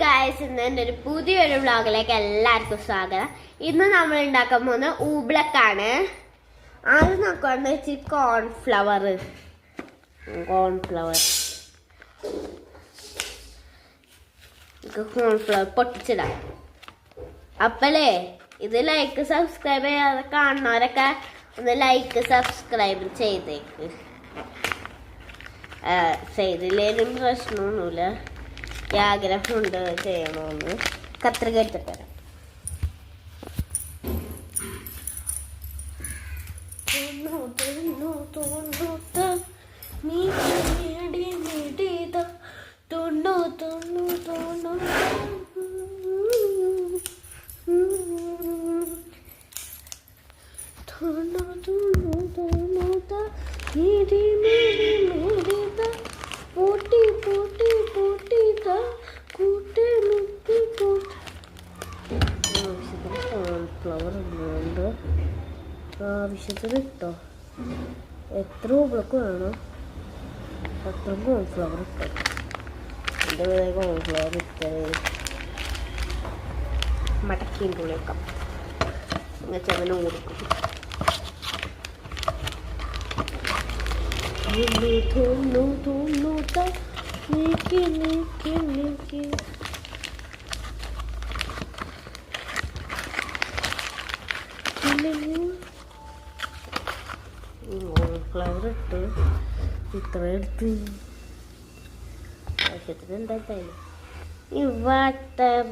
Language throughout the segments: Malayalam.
ഗായ്സ്, ഇന്ന് ഒരു പുതിയൊരു വ്ളോഗിലേക്ക് എല്ലാവർക്കും സ്വാഗതം. ഇന്ന് നമ്മൾ ഉണ്ടാക്കാൻ പോകുന്ന ഊബ്ലക്കാണ്. അത് നോക്കാന്ന് വെച്ചാൽ കോൺഫ്ലവർ പൊട്ടിച്ചിടാം. അപ്പല്ലേ ഇത് ലൈക്ക് സബ്സ്ക്രൈബ് ചെയ്യാതെ കാണുന്നവരൊക്കെ ഒന്ന് ലൈക്ക് സബ്സ്ക്രൈബ് ചെയ്തേക്ക്. ചെയ്തില്ലേലും പ്രശ്നമൊന്നുമില്ല. ആഗ്രഹമുണ്ട് ചെയ്യണമെന്ന്. കത്രിക എടുത്തിട്ട് വരാം. കോൺഫ്ലവർ ഉണ്ട് ആവശ്യത്തിന് ഇട്ടോ. എത്ര ഊബ്ലക്ക് വേണം അത്ര കോൺഫ്ലവർ ഇട്ടോ. എൻ്റെ വേറെ കോൺഫ്ലവർ ഇട്ടേ മടക്കിൻ്റെ ഉള്ളിലേക്കാം. ഇങ്ങനെ ചെവന് കൊടുക്കും. നീക്കി നീക്കി നീക്കി ഫ്ലവർ ഇട്ട് ഇത്ര എടുത്ത് ആവശ്യത്തിന് എന്തായാലും ഈ വാട്ടർ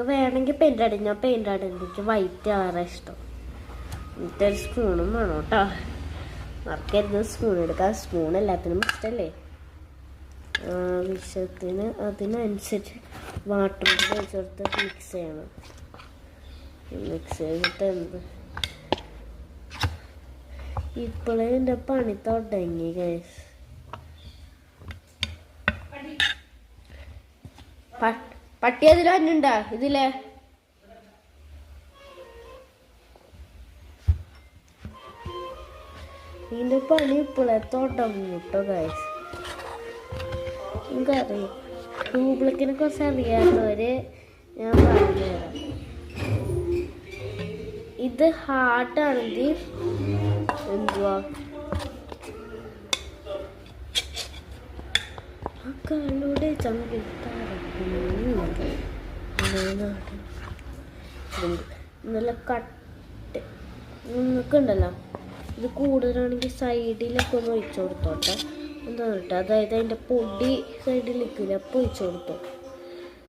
വേണമെങ്കിൽ പെയിൻ്റ് അടിഞ്ഞാൽ പെയിൻ്റ് അടിഞ്ഞിട്ട് വൈറ്റ് ആറാ ഇഷ്ടം. എന്നിട്ടൊരു സ്പൂണും വേണം കേട്ടോ. മറക്കരുത് സ്പൂൺ എടുക്കാം. സ്പൂൺ എല്ലാത്തിനും ഇഷ്ടമല്ലേ. ആവശ്യത്തിന് അതിനനുസരിച്ച് വാട്ടർ ഒഴിച്ചെടുത്ത് മിക്സ് ചെയ്യണം. മിക്സ് ചെയ്തിട്ട് എന്ത് ഇപ്പോഴേ എൻ്റെ പണി തുടങ്ങി ഗൈസ്. പട്ടി അതിൽ തന്നെയുണ്ടാ ഇതിലെ ഇതിൻ്റെ പണി ഇപ്പോഴേ തുടങ്ങും കേട്ടോ ഗൈസ്. എനിക്കറിയാം ഊബ്ലക്കിനെ കുറിച്ച് അറിയാത്തവര് ഞാൻ പറഞ്ഞുതരാം. ഇത് ഹാർട്ടാണെങ്കിൽ എന്തുവാ മക്കളുടെ നല്ല കട്ട് നിങ്ങൾക്കുണ്ടല്ലോ. ഇത് കൂടുതലാണെങ്കിൽ സൈഡിലൊക്കെ ഒന്ന് ഒഴിച്ചു കൊടുത്തോട്ടെ. എന്താ കേട്ടോ, അതായത് അതിൻ്റെ പൊടി സൈഡിൽ നിൽക്കില്ല, അപ്പോൾ ഒഴിച്ചു കൊടുത്തോ.